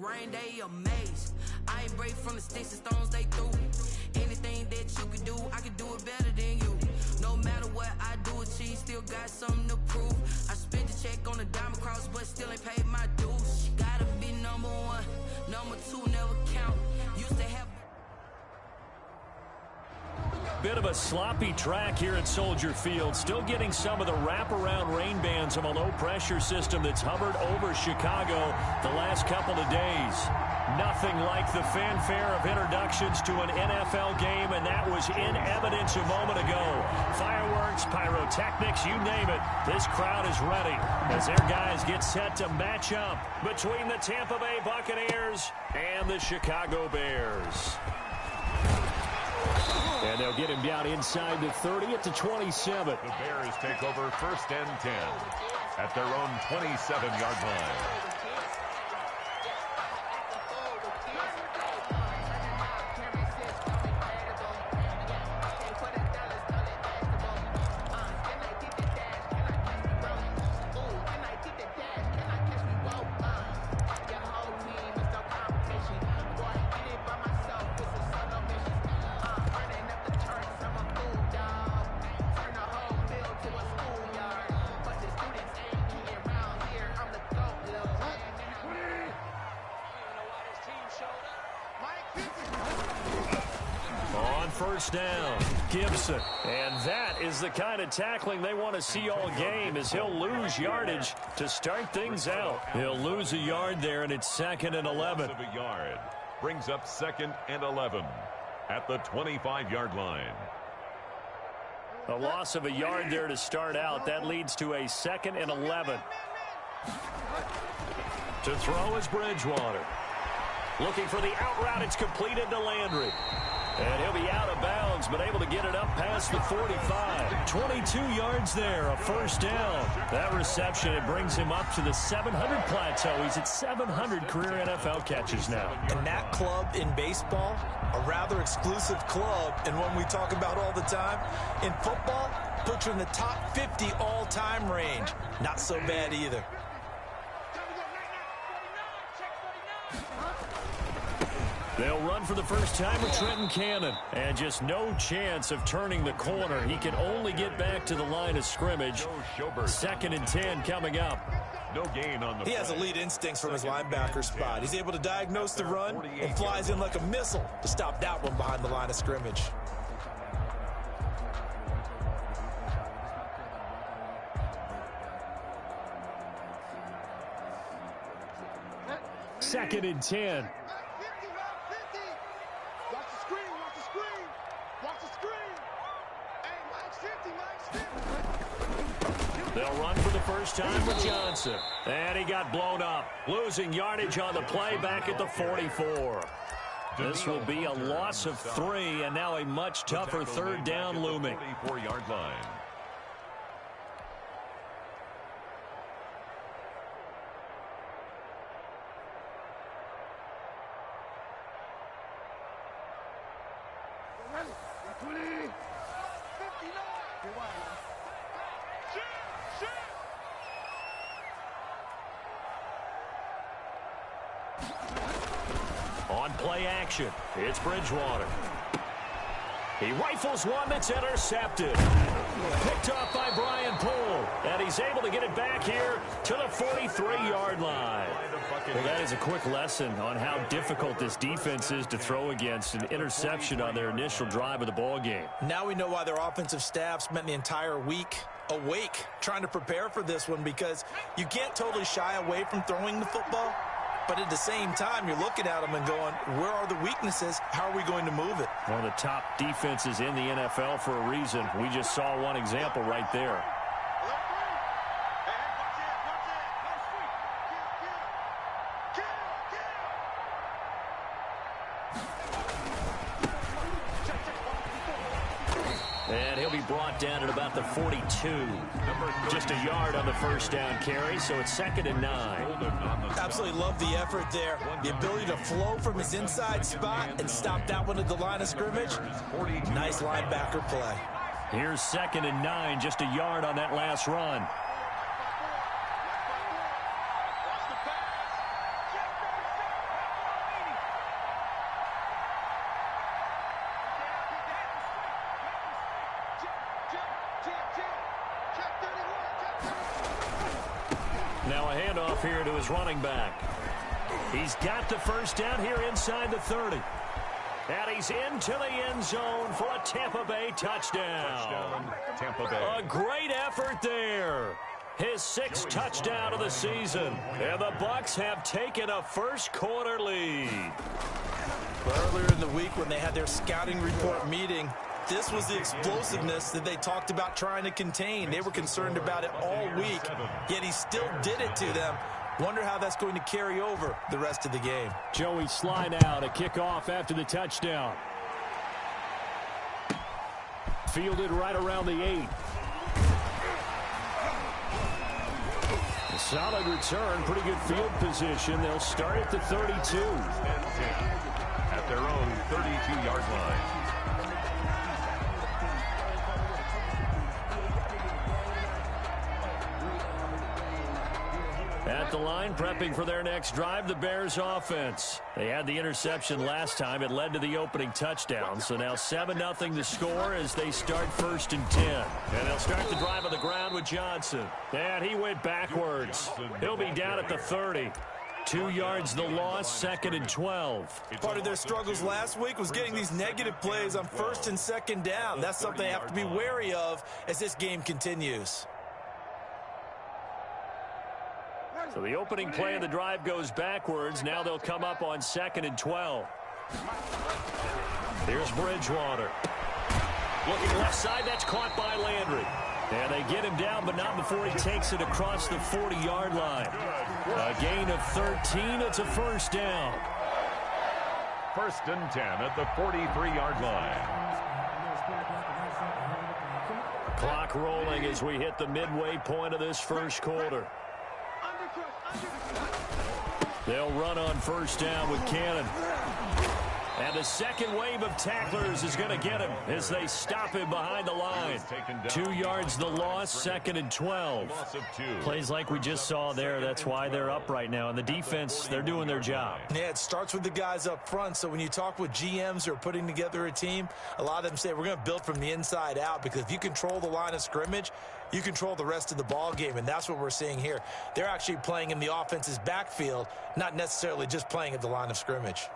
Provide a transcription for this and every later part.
rain, they amazed. I ain't break from the sticks and stones they threw. Anything that you can do, I can do it better than you. No matter what I do, achieve, still got something to prove. I spent the check on the diamond cross, but still ain't paid my dues. Gotta be number one, number two never count. Used to have bit of a sloppy track here at Soldier Field. Still getting some of the wraparound rain bands of a low-pressure system that's hovered over Chicago the last couple of days. Nothing like the fanfare of introductions to an NFL game, and that was in evidence a moment ago. Fireworks, pyrotechnics, you name it. This crowd is ready as their guys get set to match up between the Tampa Bay Buccaneers and the Chicago Bears. And they'll get him down inside the 30 at the 27. The Bears take over 1st and 10 at their own 27-yard line. First down, Gibson. And that is the kind of tackling they want to see all game, as he'll lose yardage to start things out. He'll lose a yard there, and it's 2nd and 11. A yard brings up 2nd and 11 at the 25-yard line. A loss of a yard there to start out. That leads to a 2nd and 11. To throw is Bridgewater. Looking for the out route. It's completed to Landry. And he'll be out of bounds, but able to get it up past the 45. 22 yards there, a first down. That reception, it brings him up to the 700 plateau. He's at 700 career NFL catches now. And that club in baseball, a rather exclusive club, and one we talk about all the time. In football, puts you in the top 50 all-time range. Not so bad either. They'll run for the first time with Trenton Cannon. And just no chance of turning the corner. He can only get back to the line of scrimmage. 2nd and 10 coming up. No gain on the He has elite instincts from his linebacker spot. He's able to diagnose the run and flies in like a missile to stop that one behind the line of scrimmage. Second and 10. They'll run for the first time with Johnson. And he got blown up. Losing yardage on the play back at the 44. This will be a loss of 3, and now a much tougher third down looming. 44-yard line. On play action, it's Bridgewater. He rifles one that's intercepted. Picked off by Brian Poole. And he's able to get it back here to the 43-yard line. Well, that is a quick lesson on how difficult this defense is to throw against. An interception on their initial drive of the ball game. Now we know why their offensive staff spent the entire week awake trying to prepare for this one, because you can't totally shy away from throwing the football. But at the same time, you're looking at them and going, where are the weaknesses? How are we going to move it? One of the top defenses in the NFL for a reason. We just saw one example right there. And he'll be brought down at about the 42. Just a yard on the first down carry, so it's 2nd and 9. Absolutely love the effort there. The ability to flow from his inside spot and stop that one at the line of scrimmage. Nice linebacker play. Here's 2nd and 9, just a yard on that last run. Now a handoff here to his running back. He's got the first down here inside the 30. And he's into the end zone for a Tampa Bay touchdown. Tampa Bay. A great effort there. His 6th touchdown of the season. And the Bucs have taken a first quarter lead. Earlier in the week when they had their scouting report meeting, this was the explosiveness that they talked about trying to contain. They were concerned about it all week, yet he still did it to them. Wonder how that's going to carry over the rest of the game. Joey slide out, a kickoff after the touchdown. Fielded right around the 8. A solid return, pretty good field position. They'll start at the 32. At their own 32-yard line. At the line, prepping for their next drive, the Bears offense. They had the interception last time. It led to the opening touchdown. So now 7-0 the score as they start 1st and 10. And they'll start the drive on the ground with Johnson. And he went backwards. He'll be down at the 30. 2 yards the loss, 2nd and 12. Part of their struggles last week was getting these negative plays on 1st and 2nd down. That's something they have to be wary of as this game continues. So the opening play of the drive goes backwards. Now they'll come up on 2nd and 12. Here's Bridgewater. Looking left side, that's caught by Landry. And they get him down, but not before he takes it across the 40-yard line. A gain of 13, it's a first down. 1st and 10 at the 43-yard line. Clock rolling as we hit the midway point of this first quarter. They'll run on 1st down with Cannon. And the second wave of tacklers is going to get him as they stop him behind the line. 2 yards the loss, 2nd and 12. Plays like we just saw there. That's why they're up right now. And the defense, they're doing their job. Yeah, it starts with the guys up front. So when you talk with GMs who are putting together a team, a lot of them say we're going to build from the inside out, because if you control the line of scrimmage, you control the rest of the ball game, and that's what we're seeing here. They're actually playing in the offense's backfield, not necessarily just playing at the line of scrimmage.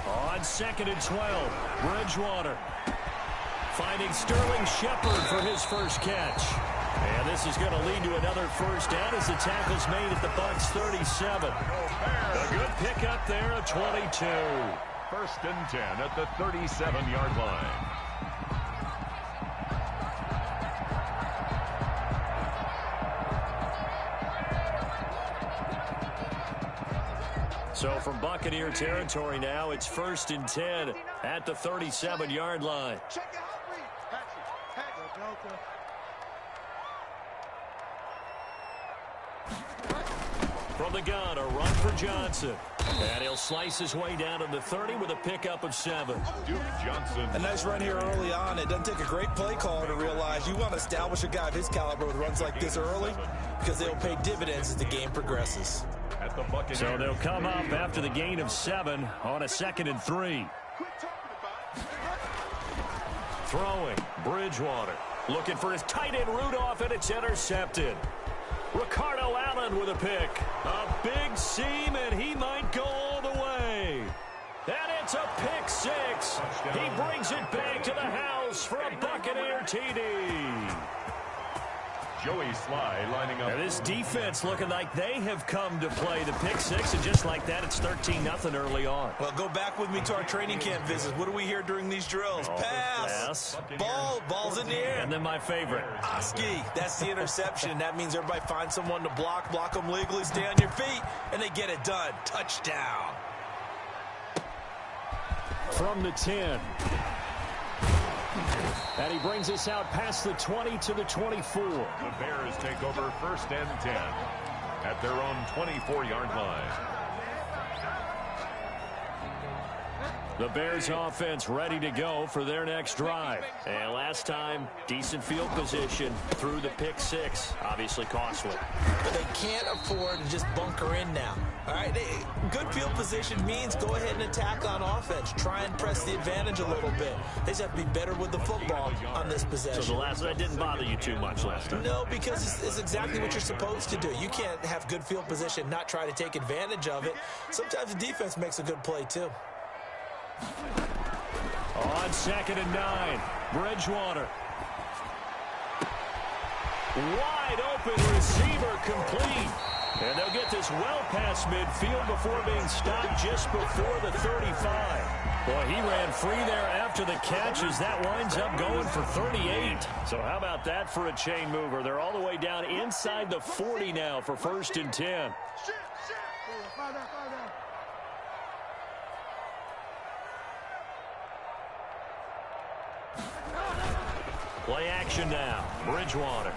On 2nd and 12, Bridgewater finding Sterling Shepard for his first catch. And this is going to lead to another first down as the tackle's made at the Bucs 37. A good pickup there at 22. 1st and 10 at the 37-yard line. So from Buccaneer territory now, it's 1st and 10 at the 37-yard line. From the gun, a run for Johnson. And he'll slice his way down to the 30 with a pickup of 7. Duke Johnson. A nice run here early on. It doesn't take a great play caller to realize you want to establish a guy of his caliber with runs like this early, because they'll pay dividends as the game progresses. So they'll come up after the gain of 7 on a 2nd and 3. Throwing, Bridgewater. Looking for his tight end Rudolph, and it's intercepted. Ricardo Allen with a pick. A big seam, and he might go all the way. And it's a pick 6. He brings it back to the house for a Buccaneer TD. Joey Sly lining up. And this defense looking like they have come to play the pick 6, and just like that, it's 13-0 early on. Well, go back with me to our training camp visits. What do we hear during these drills? Pass. Ball's in the air. And then my favorite. Oski, that's the interception. That means everybody finds someone to block them legally, stay on your feet, and they get it done. Touchdown. From the 10. And he brings us out past the 20 to the 24. The Bears take over 1st and 10 at their own 24-yard line. The Bears offense ready to go for their next drive. And last time, decent field position through the pick six. Obviously costly. But they can't afford to just bunker in now. All right, good field position means go ahead and attack on offense. Try and press the advantage a little bit. They just have to be better with the football on this possession. So that didn't bother you too much last time? No, because it's exactly what you're supposed to do. You can't have good field position, not try to take advantage of it. Sometimes the defense makes a good play, too. On 2nd and 9, Bridgewater. Wide open receiver complete. And they'll get this well past midfield before being stopped just before the 35. Boy, he ran free there after the catch as that winds up going for 38. So how about that for a chain mover? They're all the way down inside the 40 now for 1st and 10. Play action now. Bridgewater.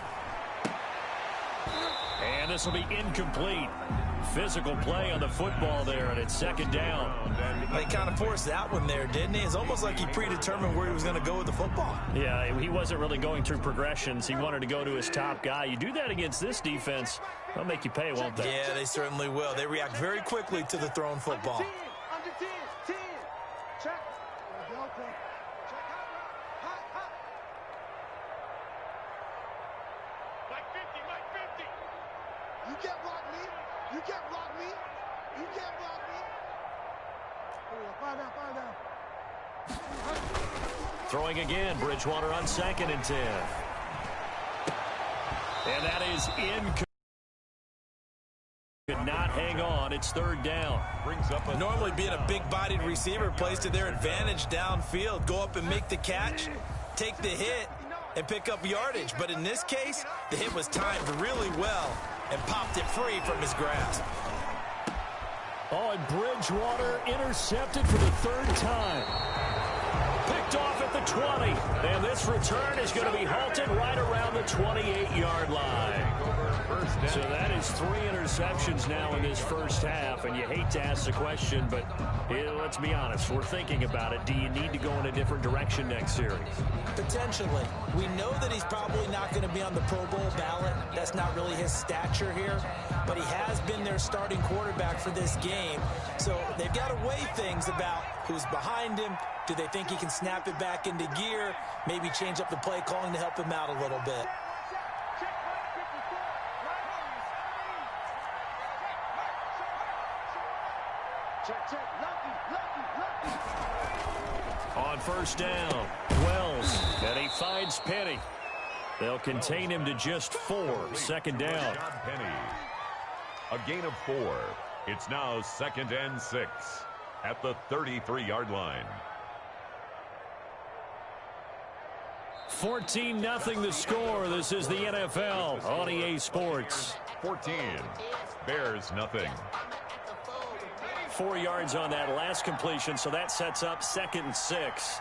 And this will be incomplete. Physical play on the football there, and it's 2nd down. They kind of forced that one there, didn't he? It's almost like he predetermined where he was going to go with the football. Yeah, he wasn't really going through progressions. He wanted to go to his top guy. You do that against this defense, they'll make you pay, won't they? Yeah, they certainly will. They react very quickly to the thrown football. Under 10, 10. Check. You can't block me. You can't block me. You can't block me. Find out. Throwing again, Bridgewater on 2nd and 10. And that is incomplete. Could not hang on. It's 3rd down. Brings up Normally being a big-bodied receiver plays to their advantage downfield. Go up and make the catch, take the hit, and pick up yardage. But in this case, the hit was timed really well and popped it free from his grasp. Oh, and Bridgewater intercepted for the 3rd time. Picked off at the 20. And this return is going to be halted right around the 28-yard line. So that is 3 interceptions now in this first half. And you hate to ask the question, but let's be honest. We're thinking about it. Do you need to go in a different direction next series? Potentially. We know that he's probably not going to be on the Pro Bowl ballot. That's not really his stature here. But he has been their starting quarterback for this game. So they've got to weigh things about who's behind him. Do they think he can snap it back into gear? Maybe change up the play calling to help him out a little bit. On 1st down, Wells, and he finds Penny. They'll contain him to just 4. 2nd down. Penny. A gain of 4. It's now 2nd and 6 at the 33-yard line. 14-0 the score. This is the NFL on EA Sports. 14. Bears nothing. 4 yards on that last completion, so that sets up 2nd and 6.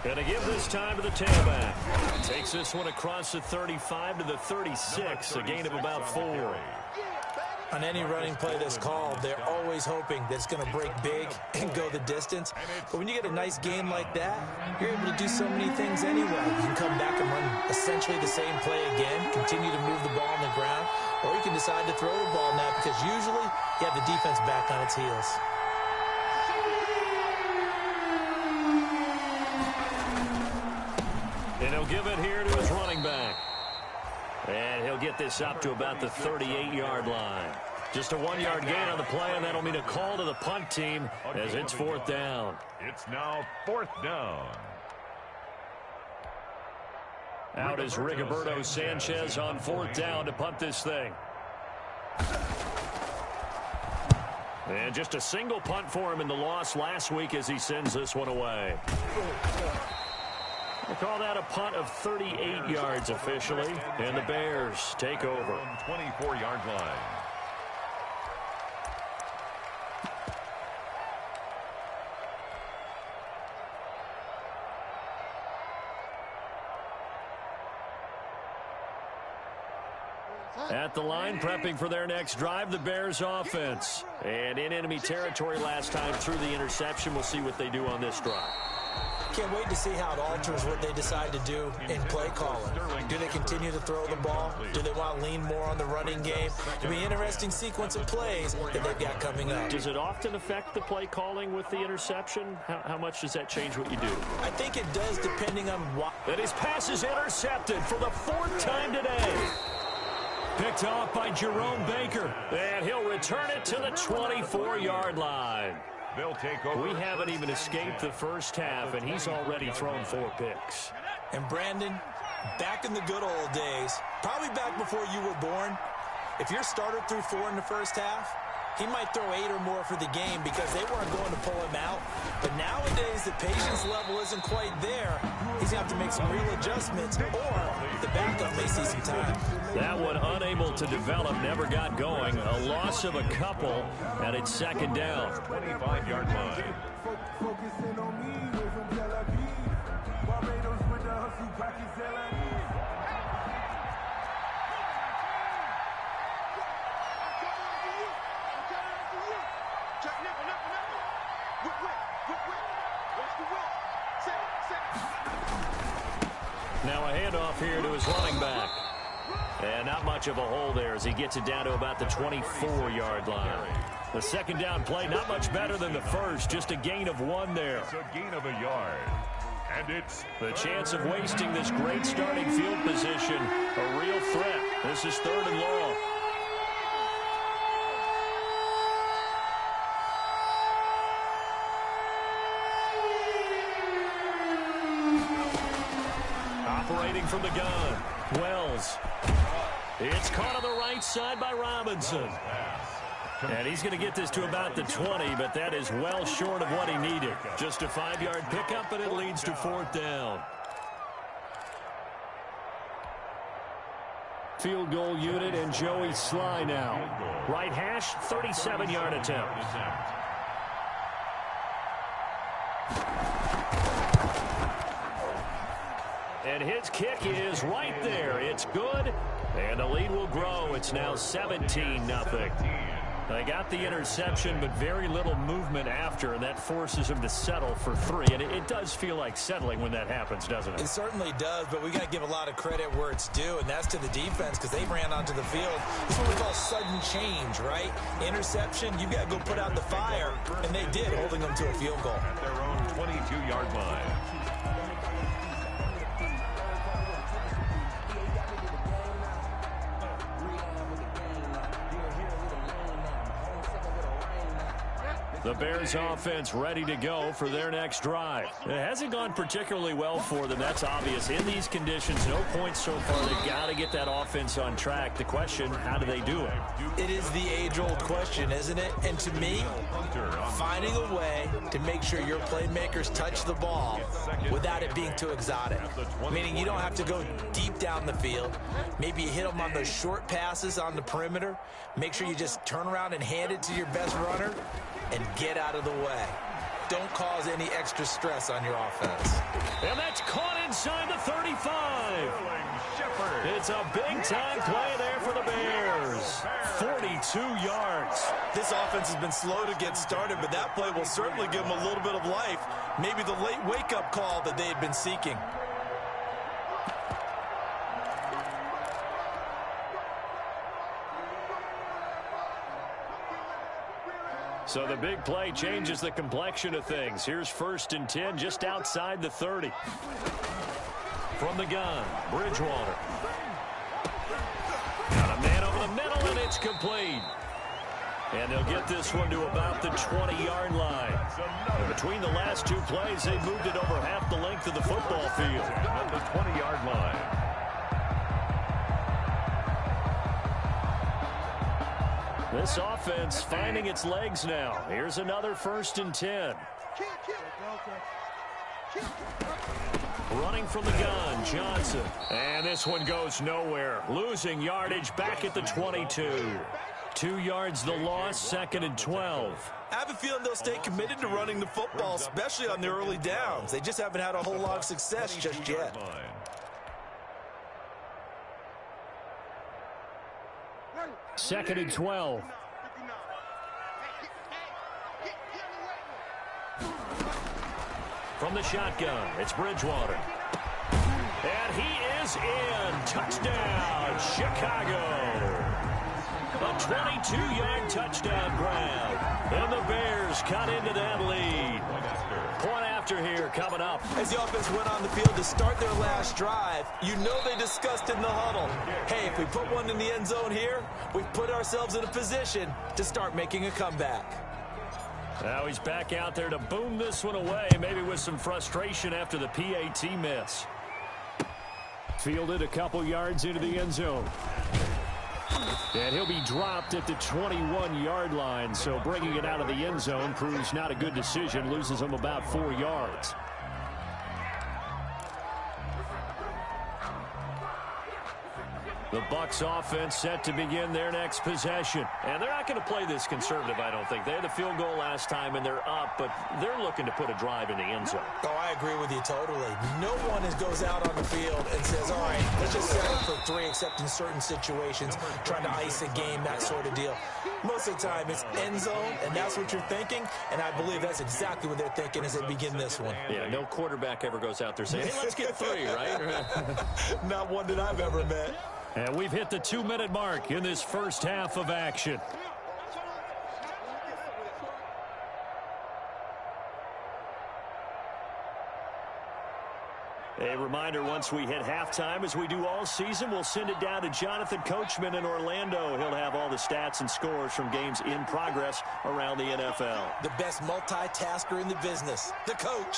Going to give this time to the tailback. Takes this one across the 35 to the 36, a gain of about 4. On any running play that's called, they're always hoping that it's going to break big and go the distance. But when you get a nice game like that, you're able to do so many things anyway. You can come back and run essentially the same play again, continue to move the ball on the ground, or you can decide to throw the ball now because usually you have the defense back on its heels. And he'll give it here to his running back. And he'll get this up to about the 38-yard line. Just a 1-yard gain on the play, and that'll mean a call to the punt team as it's 4th down. It's now 4th down. Out is Rigoberto Sanchez on 4th down to punt this thing. And just a single punt for him in the loss last week as he sends this one away. We'll call that a punt of 38 yards officially, and the Bears take over. 24-yard line. At the line, prepping for their next drive, the Bears offense. And in enemy territory last time through the interception. We'll see what they do on this drive. Can't wait to see how it alters what they decide to do in play calling. Do they continue to throw the ball? Do they want to lean more on the running game? It'll be an interesting sequence of plays that they've got coming up. Does it often affect the play calling with the interception? How much does that change what you do? I think it does, depending on what. And his pass is intercepted for the 4th time today. Picked off by Jerome Baker. And he'll return it to the 24-yard line. They'll take over. We haven't even escaped the first half, and he's already thrown 4 picks. And Brandon, back in the good old days, probably back before you were born, if your starter threw 4 in the first half, he might throw 8 or more for the game because they weren't going to pull him out. But nowadays, the patience level isn't quite there. He's going to have to make some real adjustments, or the backup may see some time. That one unable to develop, never got going. A loss of a couple, and it's 2nd down. 25-yard line. Focusing on me, we're from Tel Aviv. Barbados with the hustle, Pakistan. Now a handoff here to his running back. And not much of a hole there as he gets it down to about the 24-yard line. The 2nd down play, not much better than the first, just a gain of 1 there. It's a gain of a yard. And it's the chance of wasting this great starting field position, a real threat. This is 3rd and long. Operating from the gun, Wells. It's caught on the right side by Robinson. And he's going to get this to about the 20, but that is well short of what he needed. Just a 5-yard pickup, and it leads to 4th down. Field goal unit and Joey Sly now. Right hash, 37-yard attempt. And his kick is right there. It's good, and the lead will grow. It's now 17-0. They got the interception, but very little movement after, and that forces him to settle for 3. And it does feel like settling when that happens, doesn't it? It certainly does, but we got to give a lot of credit where it's due, and that's to the defense because they ran onto the field. This is what we call sudden change, right? Interception, you got to go put out the fire, and they did, holding them to a field goal. At their own 22-yard line. The Bears offense ready to go for their next drive. It hasn't gone particularly well for them. That's obvious. In these conditions, no points so far. They've got to get that offense on track. The question, how do they do it? It is the age-old question, isn't it? And to me, finding a way to make sure your playmakers touch the ball without it being too exotic. Meaning you don't have to go deep down the field. Maybe you hit them on those short passes on the perimeter. Make sure you just turn around and hand it to your best runner and get out of the way. Don't cause any extra stress on your offense. And that's caught inside the 35. It's a big-time play there for the Bears. 42 yards. This offense has been slow to get started, but that play will certainly give them a little bit of life. Maybe the late wake-up call that they had been seeking. So the big play changes the complexion of things. Here's 1st and 10 just outside the 30. From the gun, Bridgewater. Got a man over the middle, and it's complete. And they'll get this one to about the 20-yard line. And between the last 2 plays, they moved it over half the length of the football field. At the 20-yard line. This offense finding its legs now. Here's another 1st and 10. Running from the gun, Johnson. And this one goes nowhere. Losing yardage back at the 22. 2 yards the loss, 2nd and 12. I have a feeling they'll stay committed to running the football, especially on the early downs. They just haven't had a whole lot of success just yet. 2nd and 12. From the shotgun, it's Bridgewater. And he is in. Touchdown, Chicago. A 22-yard touchdown grab. And the Bears cut into that lead. Point after here coming up. As the offense went on the field to start their last drive, you know they discussed in the huddle, hey, if we put one in the end zone here, we've put ourselves in a position to start making a comeback. Now he's back out there to boom this one away, maybe with some frustration after the PAT miss. Fielded a couple yards into the end zone. And he'll be dropped at the 21-yard line, so bringing it out of the end zone proves not a good decision, loses him about 4 yards. The Bucs offense set to begin their next possession. And they're not going to play this conservative, I don't think. They had the field goal last time, and they're up, but they're looking to put a drive in the end zone. Oh, I agree with you totally. No one goes out on the field and says, all right, let's just settle for 3, except in certain situations, trying to ice a game, that sort of deal. Most of the time, it's end zone, and that's what you're thinking, and I believe that's exactly what they're thinking as they begin this one. Yeah, no quarterback ever goes out there saying, hey, let's get 3, right? Not one that I've ever met. And we've hit the 2-minute mark in this first half of action. A reminder, once we hit halftime, as we do all season, we'll send it down to Jonathan Coachman in Orlando. He'll have all the stats and scores from games in progress around the NFL. The best multitasker in the business, the coach.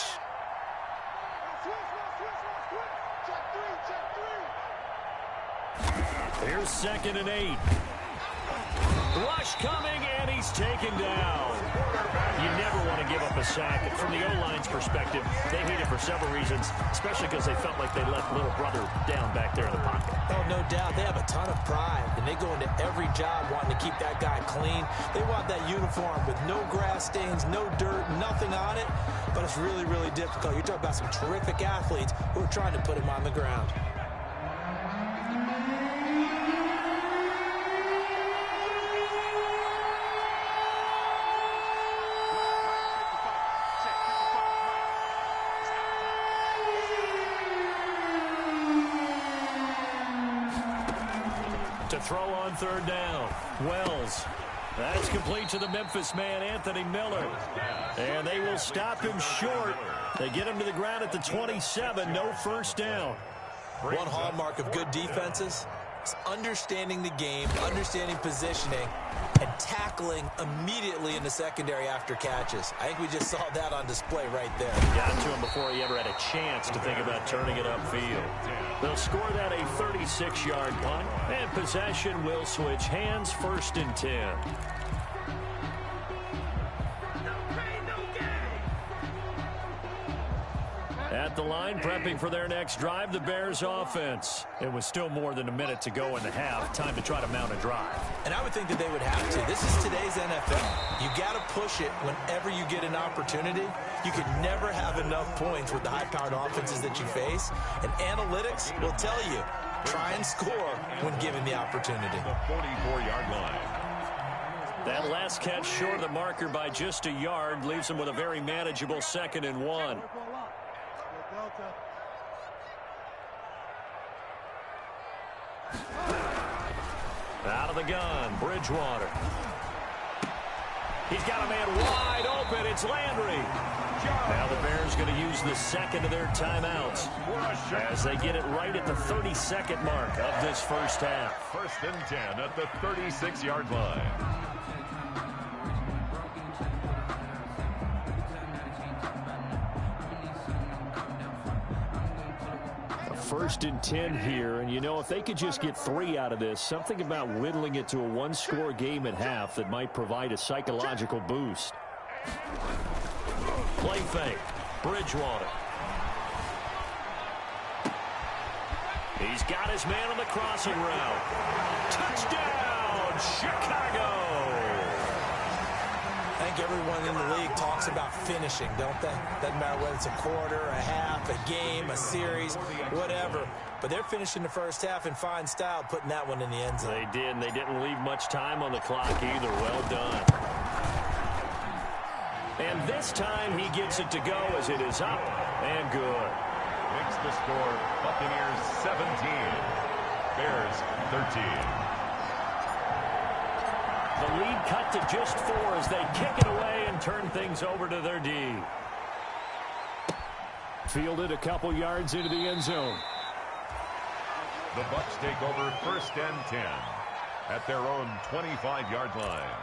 Here's 2nd and 8. Rush coming, and he's taken down. You never want to give up a sack. From the O-line's perspective, they hate it for several reasons, especially because they felt like they let little brother down back there in the pocket. Oh, no doubt. They have a ton of pride, and they go into every job wanting to keep that guy clean. They want that uniform with no grass stains, no dirt, nothing on it, but it's really, really difficult. You're talking about some terrific athletes who are trying to put him on the ground. To throw on 3rd down. Wells. That's complete to the Memphis man, Anthony Miller. And they will stop him short. They get him to the ground at the 27. No first down. One hallmark of good defenses is understanding the game, understanding positioning, and tackling immediately in the secondary after catches. I think we just saw that on display right there. Got to him before he ever had a chance to think about turning it upfield. They'll score that a 36-yard punt, and possession will switch hands, 1st and 10. At the line, prepping for their next drive, the Bears offense. It was still more than a minute to go in the half. Time to try to mount a drive. And I would think that they would have to. This is today's NFL. You got to push it whenever you get an opportunity. You can never have enough points with the high-powered offenses that you face. And analytics will tell you, try and score when given the opportunity. The 44-yard line. That last catch short of the marker by just a yard leaves them with a very manageable 2nd and 1. Out of the gun, Bridgewater. He's got a man wide open. It's Landry. Now the Bears going to use the 2nd of their timeouts as they get it right at the 32nd mark of this first half. 1st and 10 at the 36-yard line. First and 10 here, and you know, if they could just get 3 out of this, something about whittling it to a 1-score game at half that might provide a psychological boost. Play fake, Bridgewater. He's got his man on the crossing route. Touchdown, Chicago! think everyone in the league talks about finishing, don't they? Doesn't matter whether it's a quarter, a half, a game, a series, whatever. But they're finishing the first half in fine style, putting that one in the end zone. They did, and they didn't leave much time on the clock either. Well done. And this time he gets it to go as it is up and good. Makes the score Buccaneers 17, Bears 13. The lead cut to just 4 as they kick it away and turn things over to their D. Fielded a couple yards into the end zone. The Bucs take over 1st and 10 at their own 25-yard line.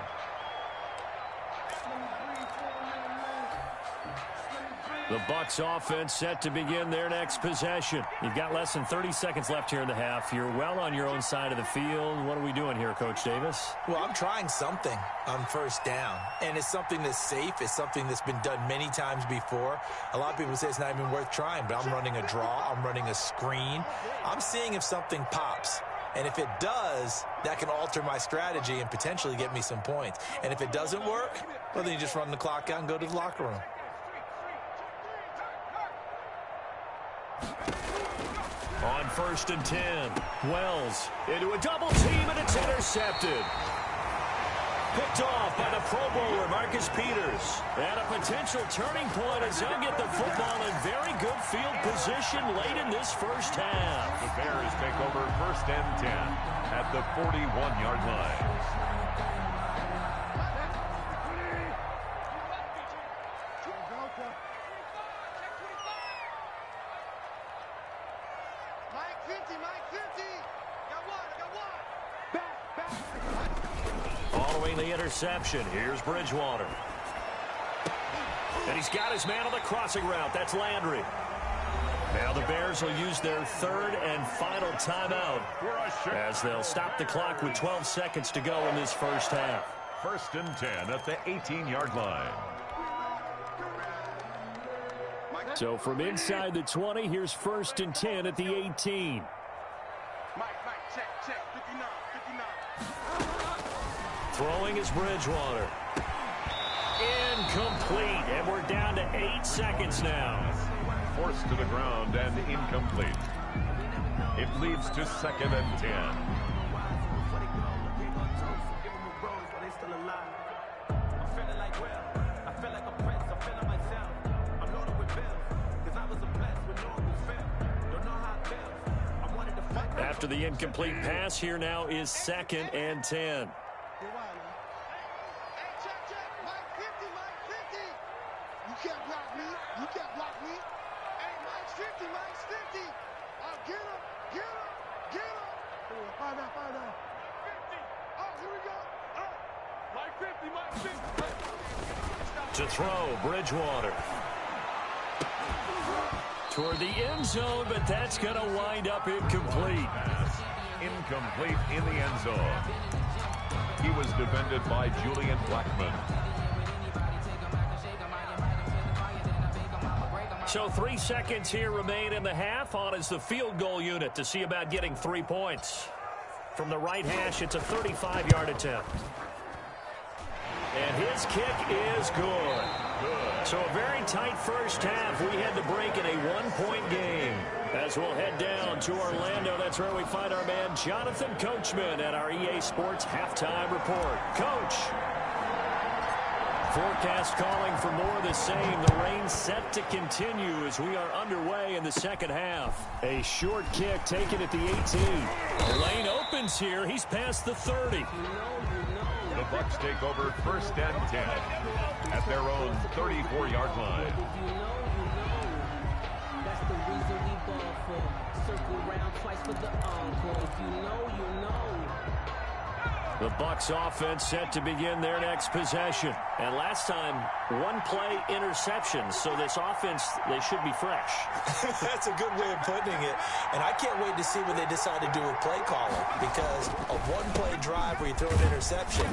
The Bucs offense set to begin their next possession. You've got less than 30 seconds left here in the half. You're well on your own side of the field. What are we doing here, Coach Davis? Well, I'm trying something on 1st down, and it's something that's safe. It's something that's been done many times before. A lot of people say it's not even worth trying, but I'm running a draw. I'm running a screen. I'm seeing if something pops. And if it does, that can alter my strategy and potentially get me some points. And if it doesn't work, well, then you just run the clock out and go to the locker room. On 1st and 10, Wells into a double team, and it's intercepted. Picked off by the Pro Bowler, Marcus Peters. And a potential turning point as they'll get the football in very good field position late in this first half. The Bears take over 1st and 10 at the 41-yard line. Following the interception, here's Bridgewater. And he's got his man on the crossing route. That's Landry. Now the Bears will use their 3rd and final timeout as they'll stop the clock with 12 seconds to go in this first half. 1st and 10 at the 18-yard line. So from inside the 20, here's 1st and 10 at the 18. Throwing is Bridgewater. Incomplete, and we're down to 8 seconds now. Forced to the ground and incomplete. It leads to 2nd and 10. After the incomplete pass, here now is 2nd and 10. You can't block me. You can't block me. Hey, Mike's 50, Mike's 50. Get him, get him, get him. Find out, find out. 50. Oh, here we go. Mike 50, Mike 50. To throw, Bridgewater. Toward the end zone, but that's going to wind up incomplete. Incomplete in the end zone. He was defended by Julian Blackman. So 3 seconds here remain in the half. On is the field goal unit to see about getting 3 points. From the right hash, it's a 35-yard attempt. And his kick is good. So a very tight first half. We had to break in a 1-point game. As we'll head down to Orlando, that's where we find our man Jonathan Coachman at our EA Sports Halftime Report. Coach. Forecast calling for more of the same. The rain set to continue as we are underway in the second half. A short kick taken at the 18. The lane opens here. He's past the 30. The Bucs take over 1st and 10 at their own 34-yard line. That's the reason we ball for. Circle round twice for the encore. If you know, you know. The Bucs offense set to begin their next possession. And last time, 1-play interception. So this offense, they should be fresh. That's a good way of putting it. And I can't wait to see what they decide to do with play calling. Because a 1-play drive where you throw an interception,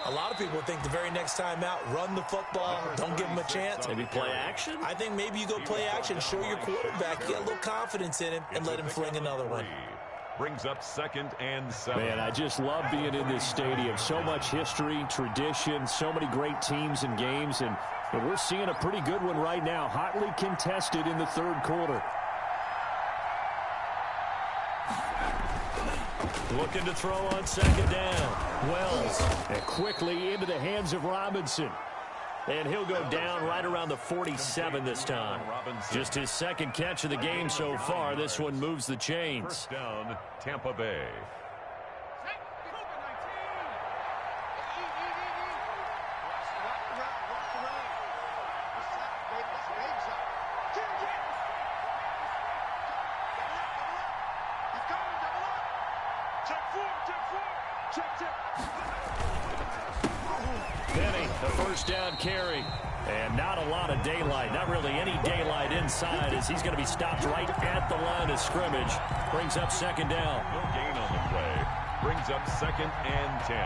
a lot of people think the very next time out, run the football, don't give them a chance. Maybe play action? I think maybe you go play action, show your quarterback, get a little confidence in him, and let him fling another one. Brings up 2nd and 7. Man, I just love being in this stadium. So much history, tradition, so many great teams and games, and we're seeing a pretty good one right now, hotly contested in the third quarter. Looking to throw on 2nd down. Wells, and quickly into the hands of Robinson. And he'll go down right around the 47 this time. Just his 2nd catch of the game so far. This one moves the chains. First down, Tampa Bay. Penny, the first down carry. And not a lot of daylight, not really any daylight inside as he's going to be stopped right at the line of scrimmage. Brings up 2nd down. No gain on the play. Brings up 2nd and 10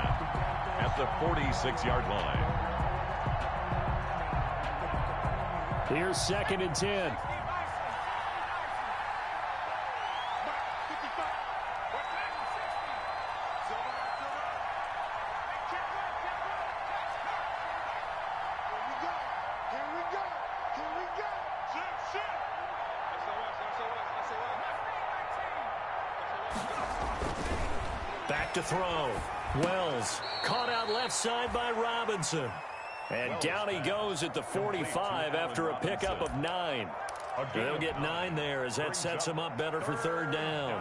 at the 46-yard line. Here's 2nd and 10. Back to throw. Wells caught out left side by Robinson. And down he goes at the 45 after a pickup of 9. They'll get 9 there as that sets him up better for 3rd down.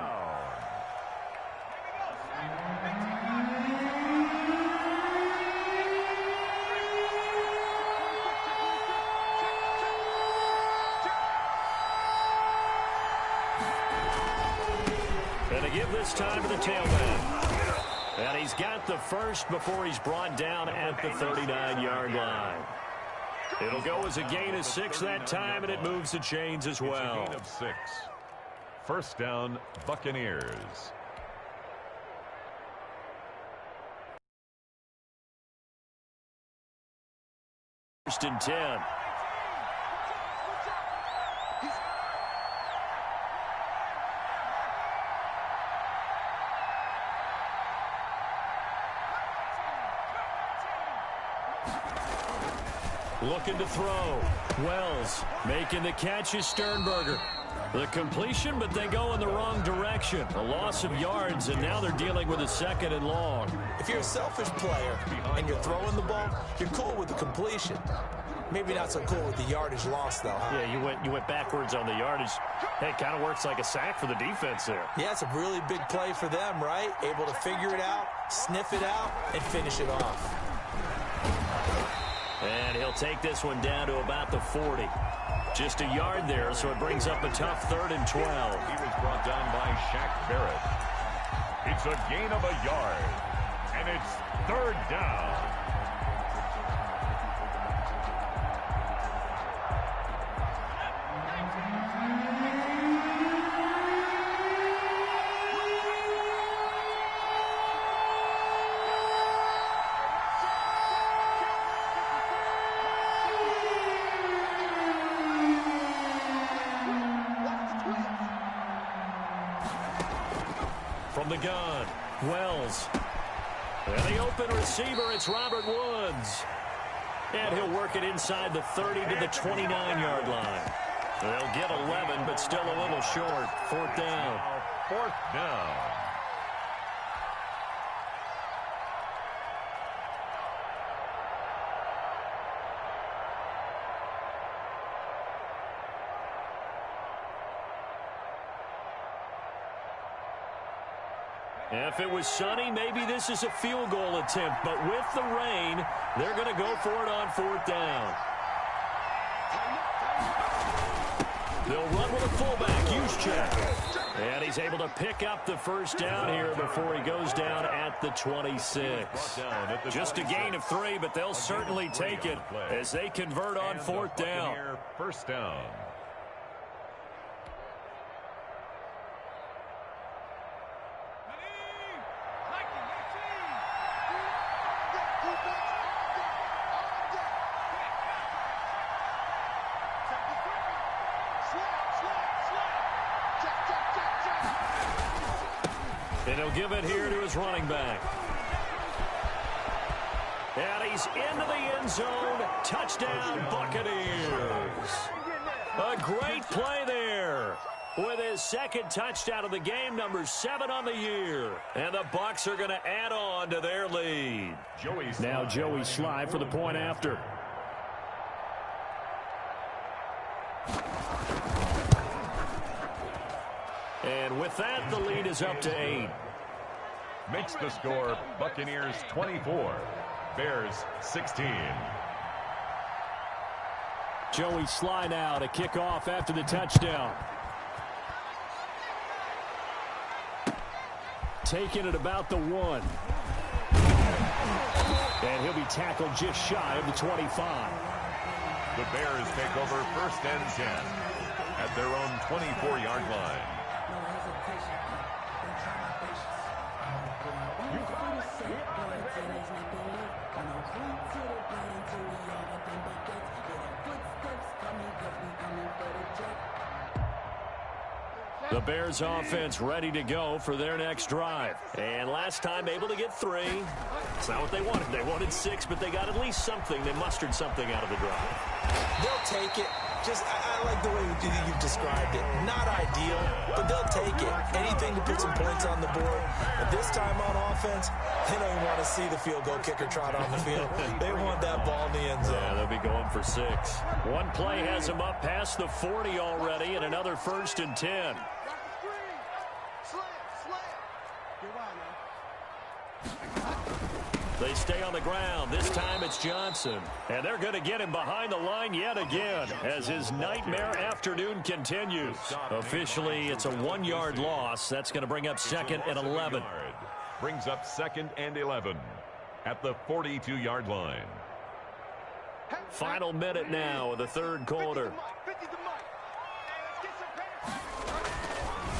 And to give this time to the tailback. And he's got the first before he's brought down at the 39-yard line. It'll go as a gain of 6 that time, and it moves the chains as well. It's a gain of 6. First down, Buccaneers. First and 10. Looking to throw. Wells making the catch is Sternberger. The completion, but they go in the wrong direction. A loss of yards, and now they're dealing with a 2nd and long. If you're a selfish player and you're throwing the ball, you're cool with the completion. Maybe not so cool with the yardage loss, though, huh? Yeah, you went backwards on the yardage. Hey, it kind of works like a sack for the defense there. Yeah, it's a really big play for them, right? Able to figure it out, sniff it out, and finish it off. And he'll take this one down to about the 40. Just a yard there, so it brings up a tough 3rd and 12. He was brought down by Shaq Barrett. It's a gain of a yard, and it's 3rd down. From the gun, Wells. And the open receiver, it's Robert Woods. And he'll work it inside the 30 to the 29-yard line. They'll get 11, but still a little short. 4th down. 4th down. If it was sunny, maybe this is a field goal attempt. But with the rain, they're going to go for it on 4th down. They'll run with a fullback, Juszczyk. And he's able to pick up the first down here before he goes down at the 26. Just a gain of 3, but they'll certainly take it as they convert on 4th down. First down. And he'll give it here to his running back. And he's into the end zone. Touchdown, Buccaneers. A great play there. With his second touchdown of the game, number 7 on the year. And the Bucs are going to add on to their lead. Now Joey Sly for the point after. And with that, the lead is up to 8. Makes the score Buccaneers 24, Bears 16. Joey Sly now to kick off after the touchdown. Taking it about the 1. And he'll be tackled just shy of the 25. The Bears take over first and 10 at their own 24-yard line. The Bears offense ready to go for their next drive. And last time able to get 3. It's not what they wanted. They wanted 6, but they got at least something. They mustered something out of the drive. They'll take it. Just, I like the way you've described it. Not ideal, but they'll take it. Anything to put some points on the board. But this time on offense, they don't even want to see the field goal kicker trot on the field. They want that ball in the end zone. Yeah, they'll be going for 6. One play has them up past the 40 already, and another 1st and 10. They stay on the ground. This time it's Johnson. And they're going to get him behind the line yet again as his nightmare afternoon continues. Officially, it's a 1-yard loss. That's going to bring up 2nd and 11. Brings up 2nd and 11 at the 42-yard line. Final minute now of the third quarter.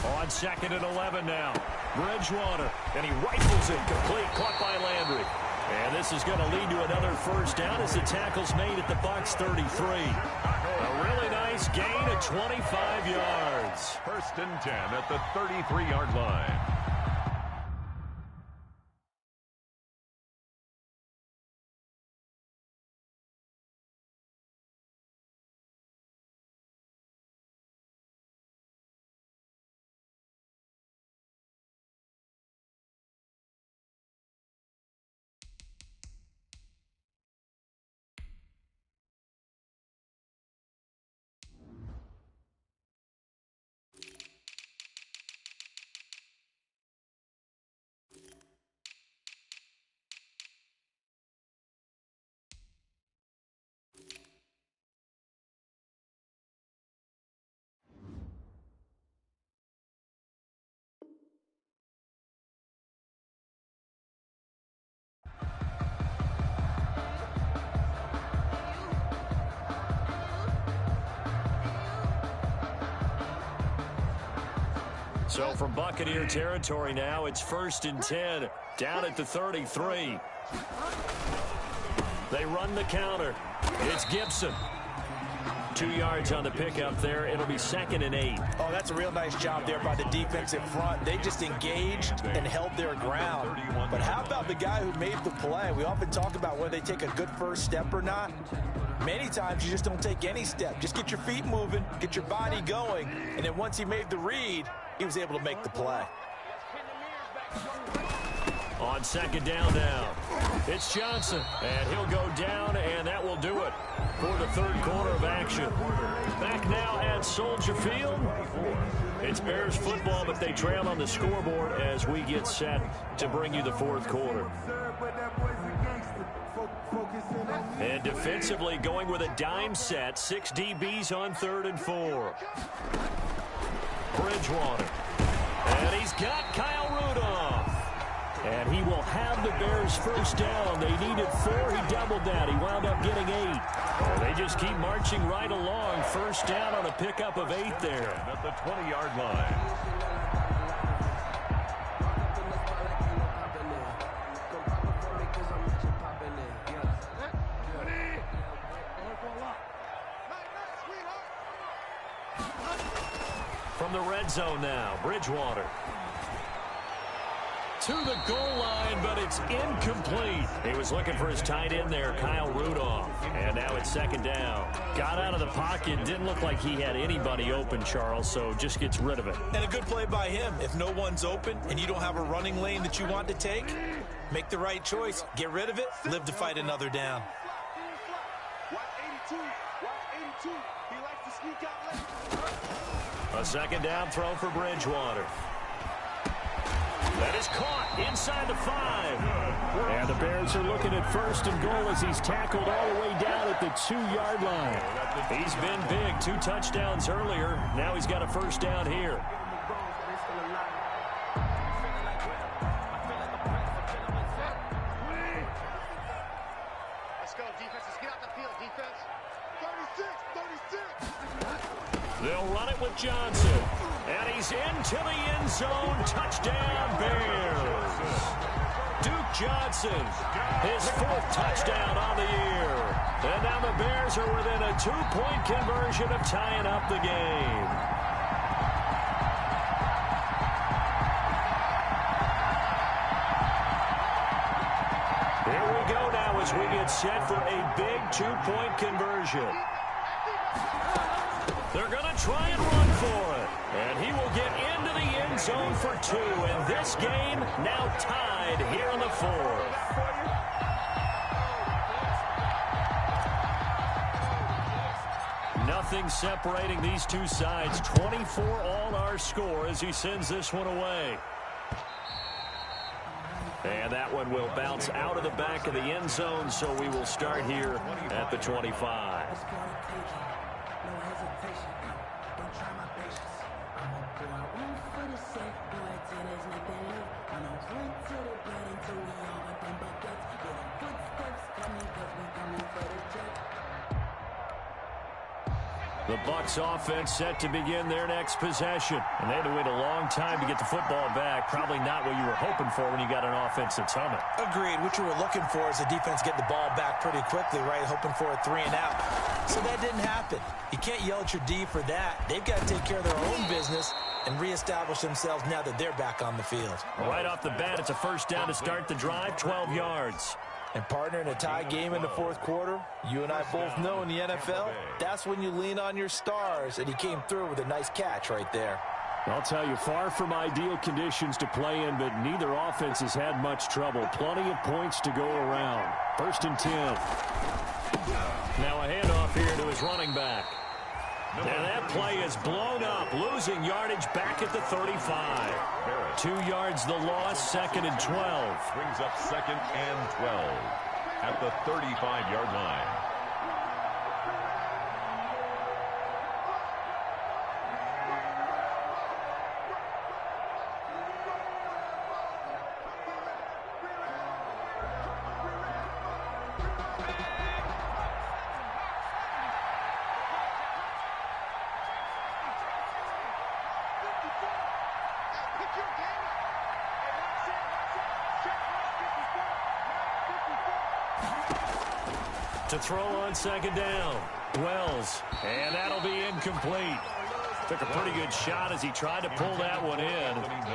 On 2nd and 11 now. Bridgewater, and he rifles it complete, caught by Landry. And this is going to lead to another first down as the tackle's made at the Bucs 33. A really nice gain of 25 yards. 1st and 10 at the 33-yard line. So from Buccaneer territory now, it's 1st and 10 down at the 33. They run the counter. It's Gibson. 2 yards on the pickup there. It'll be 2nd and 8. Oh, that's a real nice job there by the defensive front. They just engaged and held their ground. But how about the guy who made the play? We often talk about whether they take a good first step or not. Many times you just don't take any step. Just get your feet moving, get your body going, and then once he made the read, he was able to make the play. On 2nd down now, it's Johnson, and he'll go down, and that will do it for the third quarter of action. Back now at Soldier Field. It's Bears football, but they trail on the scoreboard as we get set to bring you the fourth quarter. And defensively going with a dime set, 6 DBs on 3rd and 4. Bridgewater. And he's got Kyle Rudolph. And he will have the Bears first down. They needed 4. He doubled that. He wound up getting 8. And they just keep marching right along. First down on a pickup of 8 there. At the 20-yard line. From the red zone now, Bridgewater. to the goal line, but it's incomplete. He was looking for his tight end there, Kyle Rudolph. And now it's second down. Got out of the pocket. Didn't look like he had anybody open, Charles, so just gets rid of it. And a good play by him. If no one's open and you don't have a running lane that you want to take, make the right choice. Get rid of it. Live to fight another down. A second down throw for Bridgewater. That is caught inside the 5. And the Bears are looking at first and goal as he's tackled all the way down at the 2-yard line. He's been big. 2 touchdowns earlier. Now he's got a first down here. Let's go, defense. Let's get out the field, defense. 36. They'll run it with Johnson. And he's into the end zone. Touchdown, Bears. Duke Johnson, his 4th touchdown on the year. And now the Bears are within a 2-point conversion of tying up the game. Here we go now as we get set for a big 2-point conversion. They're going to try and run for it. And he will get into the end zone for 2. And this game now tied here in the 4th. Nothing separating these two sides. 24 all our score as he sends this one away. And that one will bounce out of the back of the end zone, so we will start here at the 25. The Bucs offense set to begin their next possession. And they had to wait a long time to get the football back. Probably not what you were hoping for when you got an offense that's humming. Agreed. What you were looking for is the defense getting the ball back pretty quickly, right? Hoping for a 3 and out. So that didn't happen. You can't yell at your D for that. They've got to take care of their own business and reestablish themselves now that they're back on the field. Right off the bat, it's a first down to start the drive, 12 yards. And partner, in a tie game in the 4th quarter, you and I both know in the NFL, that's when you lean on your stars, and he came through with a nice catch right there. I'll tell you, far from ideal conditions to play in, but neither offense has had much trouble. Plenty of points to go around. 1st and 10. Now a handoff here to his running back. And that play is blown up, losing yardage back at the 35. 2 yards the loss, 2nd and 12. Brings up 2nd and 12 at the 35-yard line. To throw on 2nd down. Wells. And that'll be incomplete. Took a pretty good shot as he tried to pull that one in.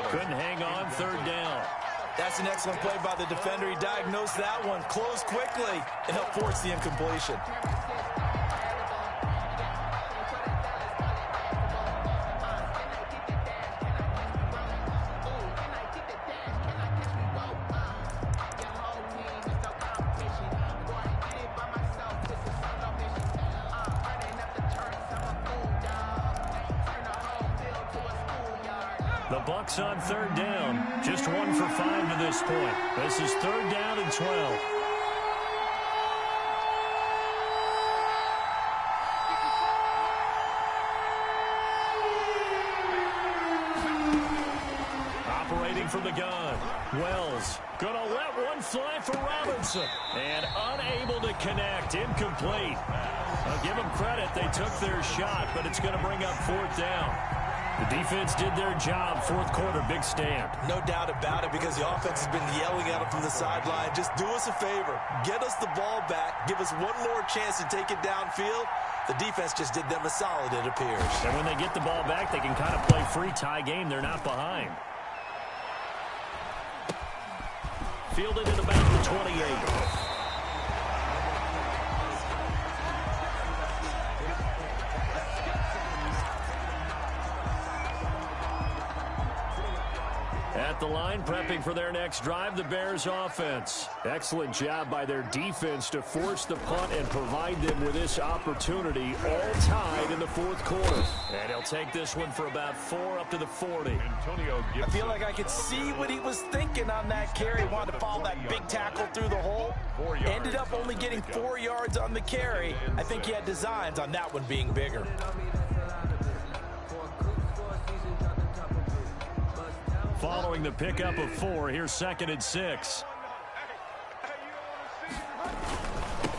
Couldn't hang on 3rd down. That's an excellent play by the defender. He diagnosed that one, closed quickly, and helped force the incompletion. The Bucs on 3rd down. Just 1 for 5 to this point. This is 3rd down and 12. Operating from the gun. Wells gonna let one fly for Robinson. And unable to connect. Incomplete. I'll give them credit. They took their shot, but it's going to bring up 4th down. The defense did their job. 4th quarter, big stand. No doubt about it, because the offense has been yelling at them from the sideline. Just do us a favor. Get us the ball back. Give us one more chance to take it downfield. The defense just did them a solid, it appears. And when they get the ball back, they can kind of play free tie game. They're not behind. Fielded at about the 28. At the line, prepping for their next drive, the Bears offense. Excellent job by their defense to force the punt and provide them with this opportunity, all tied in the fourth quarter. And he'll take this one for about 4 up to the 40. I feel like I could see what he was thinking on that carry. Wanted to follow that big tackle through the hole. Ended up only getting 4 yards on the carry. I think he had designs on that one being bigger. Following the pickup of 4, here's 2nd and 6.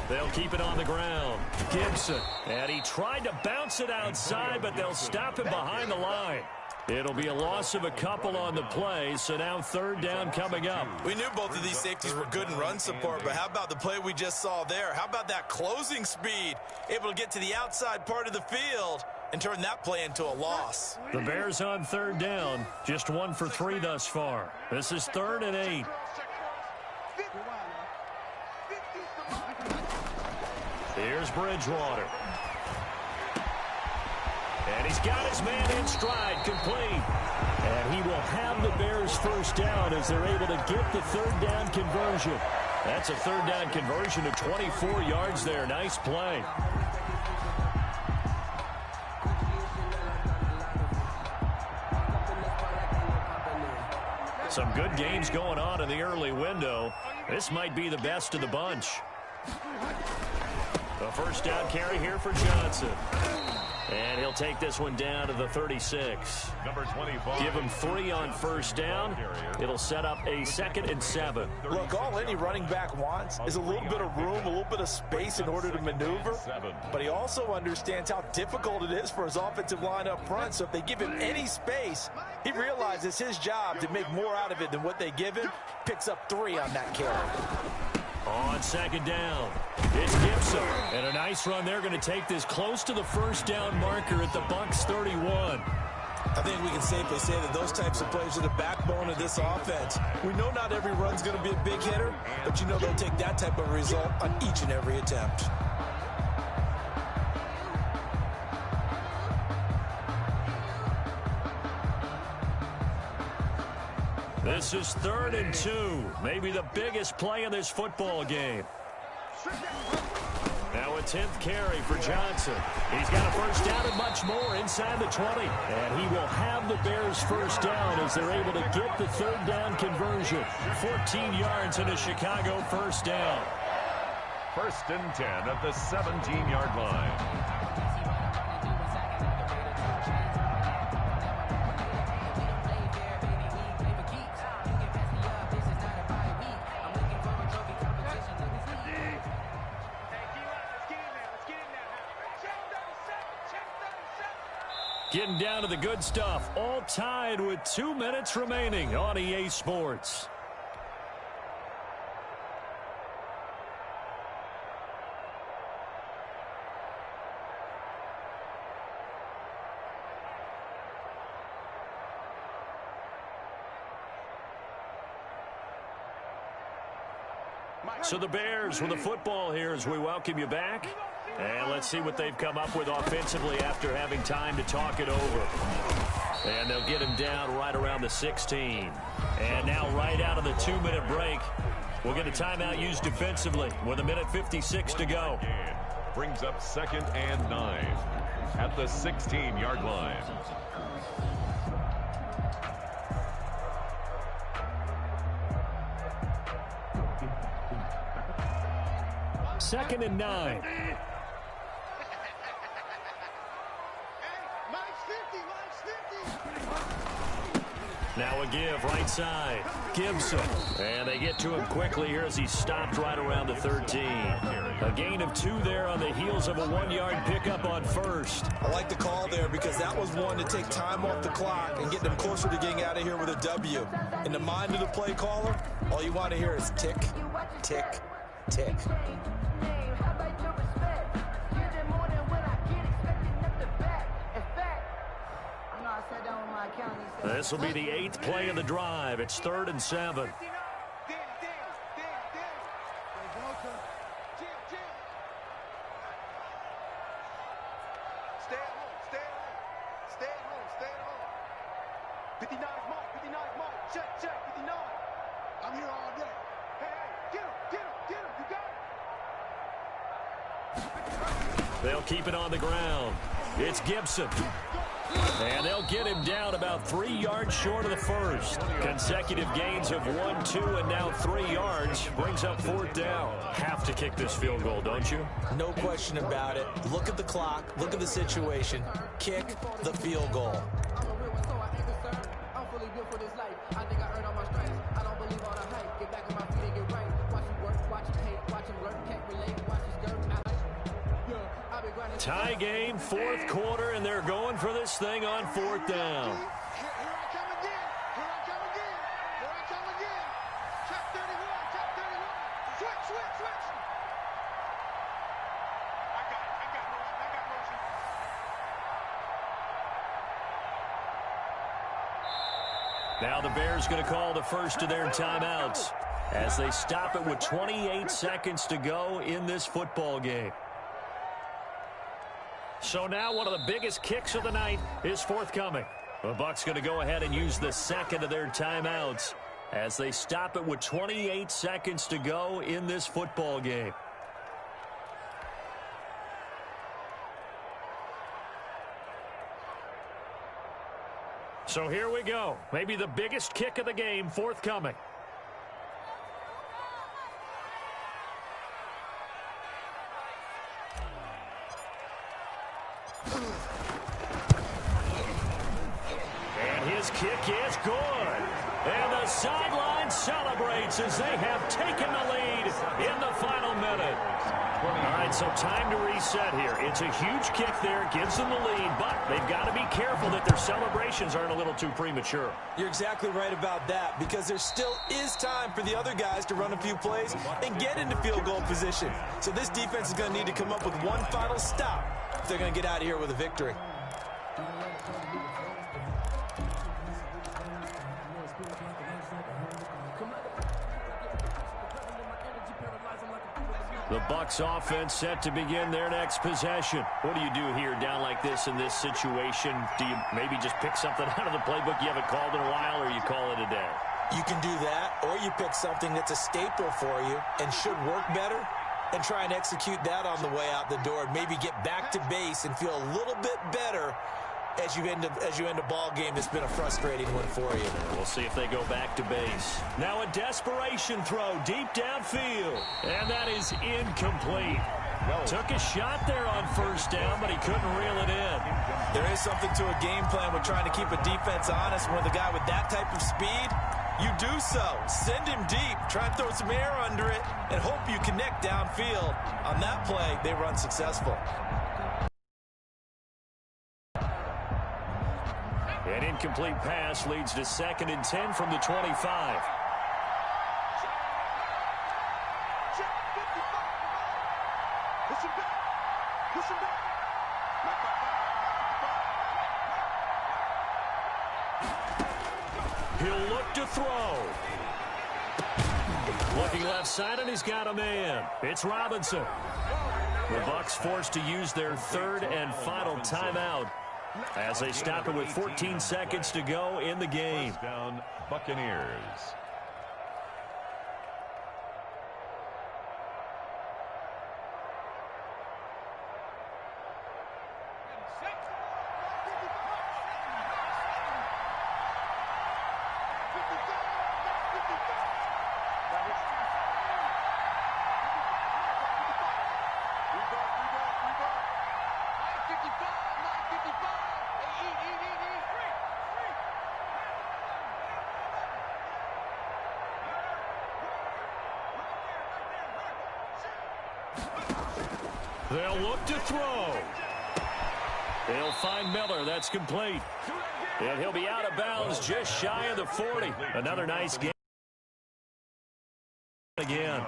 They'll keep it on the ground. Gibson, and he tried to bounce it outside, but they'll stop him behind the line. It'll be a loss of a couple on the play, so now 3rd down coming up. We knew both of these safeties were good in run support, but how about the play we just saw there? How about that closing speed? Able to get to the outside part of the field and turn that play into a loss. The Bears on 3rd down, just 1 for 3 thus far. This is 3rd and 8. Here's Bridgewater. And he's got his man in stride, complete. And he will have the Bears 1st down as they're able to get the 3rd down conversion. That's a 3rd down conversion of 24 yards there. Nice play. Some good games going on in the early window. This might be the best of the bunch. A 1st down carry here for Johnson. And he'll take this one down to the 36. Number 25. Give him 3 on 1st down. It'll set up a 2nd and 7. Look, all any running back wants is a little bit of room, a little bit of space in order to maneuver. But he also understands how difficult it is for his offensive line up front. So if they give him any space, he realizes his job to make more out of it than what they give him. Picks up 3 on that carry. On 2nd down, it's Gibson. And a nice run. They're going to take this close to the 1st down marker at the Bucs 31. I think we can safely say that those types of plays are the backbone of this offense. We know not every run's going to be a big hitter, but you know they'll take that type of result on each and every attempt. This is 3rd and 2. Maybe the biggest play in this football game. Now a 10th carry for Johnson. He's got a 1st down and much more inside the 20. And he will have the Bears 1st down as they're able to get the 3rd down conversion. 14 yards in a Chicago 1st down. 1st and 10 at the 17-yard line. Getting down to the good stuff. All tied with 2 minutes remaining on EA Sports. So the Bears with the football here as we welcome you back. And let's see what they've come up with offensively after having time to talk it over. And they'll get him down right around the 16. And now right out of the 2-minute break, we'll get a timeout used defensively with 1:56 to go. Brings up 2nd and 9 at the 16-yard line. Second and 9. Now a give right side. Gibson. And they get to him quickly here as he stopped right around the 13. A gain of 2 there on the heels of a 1-yard pickup on 1st. I like the call there because that was one to take time off the clock and get them closer to getting out of here with a W. In the mind of the play caller, all you want to hear is tick, tick, tick. This will be the 8th play of the drive. It's 3rd and 7. 59's Mike. 59's Mike. Check, 59. I'm here all day. Hey, get him. You got it. They'll keep it on the ground. It's Gibson. And they'll get him down about 3 yards short of the first. Consecutive gains of 1, 2, and now 3 yards brings up 4th down. Have to kick this field goal, don't you? No question about it. Look at the clock. Look at the situation. Kick the field goal. I'm a real one, so I ain't concerned. I'm fully built for this life. I think I earned all my stripes. I don't believe all the hype. Get back on my feet and get right. Watch him work, watch him hate, watch him lurk, can't relate, watch his skirt. I've been grinding. Tie game, 4th quarter, and they're going for this thing on 4th down. Here I come again. Check 31. Switch. I got motion. Now the Bears going to call the first of their timeouts as they stop it with 28 seconds to go in this football game. So now one of the biggest kicks of the night is forthcoming. The Bucs going to go ahead and use the second of their timeouts as they stop it with 28 seconds to go in this football game. So here we go. Maybe the biggest kick of the game forthcoming. And his kick is good. And the sideline celebrates as they have taken the lead in the final minute. All right, so time to reset here. It's a huge kick there, gives them the lead, but they've got to be careful that their celebrations aren't a little too premature. You're exactly right about that, because there still is time for the other guys to run a few plays and get into field goal position. So this defense is going to need to come up with one final stop if they're going to get out of here with a victory. The Bucs offense set to begin their next possession. What do you do here down like this in this situation? Do you maybe just pick something out of the playbook you haven't called in a while, or you call it a day? You can do that, or you pick something that's a staple for you and should work better and try and execute that on the way out the door. Maybe get back to base and feel a little bit better as you end a ball game that's been a frustrating one for you. We'll see if they go back to base. Now a desperation throw deep downfield, and that is incomplete. Took a shot there on 1st down, but he couldn't reel it in. There is something to a game plan with trying to keep a defense honest. When the guy with that type of speed, you do so. Send him deep, try and throw some air under it, and hope you connect downfield. On that play, they run successful. An incomplete pass leads to 2nd and 10 from the 25. Push him back. He'll look to throw. Looking left side, and he's got a man. It's Robinson. The Bucs forced to use their 3rd and final timeout as they stop it with 14 seconds to go in the game. First down, Buccaneers. They'll look to throw. They'll find Miller. That's complete. And he'll be out of bounds just shy of the 40. Another nice game again.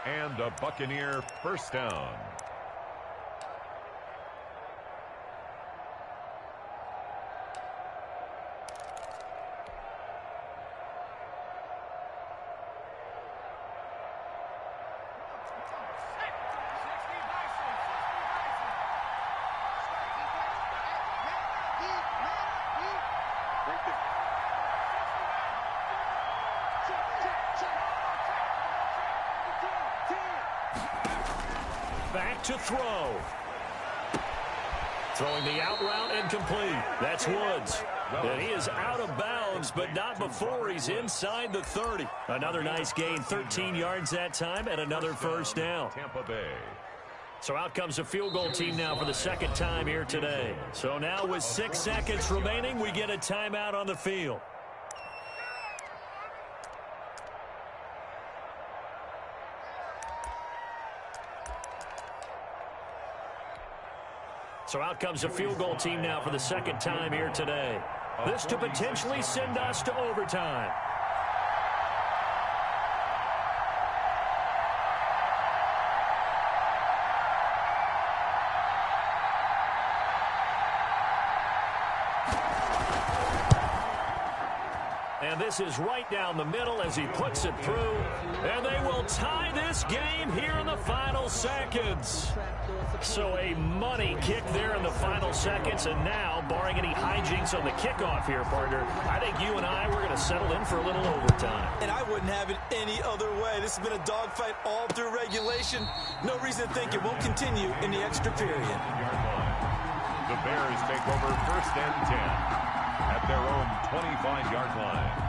And a Buccaneer first down. Right there. to throw. Throwing the out route and complete. That's Woods. And he is out of bounds, but not before he's inside the 30. Another nice gain, 13 yards that time, and another first down. Tampa Bay. So out comes a field goal team now for the second time here today. So now with 6 seconds remaining, we get a timeout on the field. So out comes a field goal team now for the second time here today. This to potentially send us to overtime. And this is right down the middle as he puts it through. And they will tie this game here in the final seconds. So a money kick there in the final seconds. And now, barring any hijinks on the kickoff here, partner, I think you and I, we're going to settle in for a little overtime. And I wouldn't have it any other way. This has been a dogfight all through regulation. No reason to think it won't continue in the extra period. The Bears take over 1st and 10 at their own 25-yard line.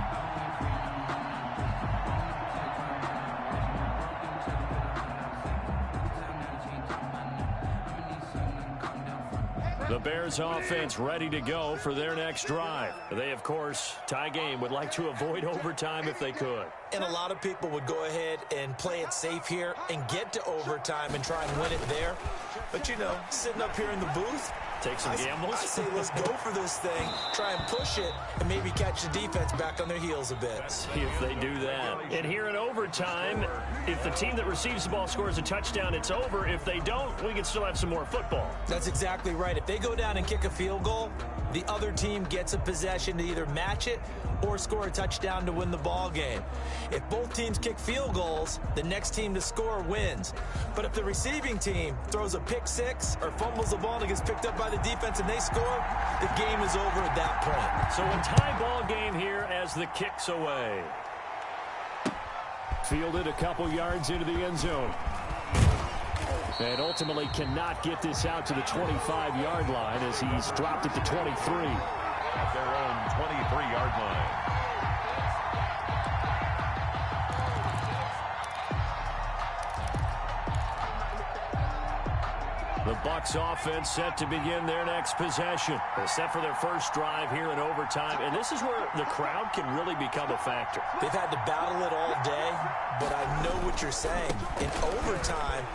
The Bears offense ready to go for their next drive. They, of course, tie game, would like to avoid overtime if they could. And a lot of people would go ahead and play it safe here and get to overtime and try and win it there. But, you know, sitting up here in the booth, take some gambles. I say let's go for this thing, try and push it, and maybe catch the defense back on their heels a bit. See if they do that. And here in overtime, if the team that receives the ball scores a touchdown, it's over. If they don't, we can still have some more football. That's exactly right. If they go down and kick a field goal, the other team gets a possession to either match it or score a touchdown to win the ball game. If both teams kick field goals, the next team to score wins. But if the receiving team throws a pick six or fumbles the ball and it gets picked up by the defense and they score, the game is over at that point. So a tie ball game here as the kick's away. Fielded a couple yards into the end zone. And ultimately cannot get this out to the 25-yard line as he's dropped it to 23. At their own 23-yard line. The Bucs offense set to begin their next possession. They're set for their first drive here in overtime, and this is where the crowd can really become a factor. They've had to battle it all day, but I know what you're saying. In overtime,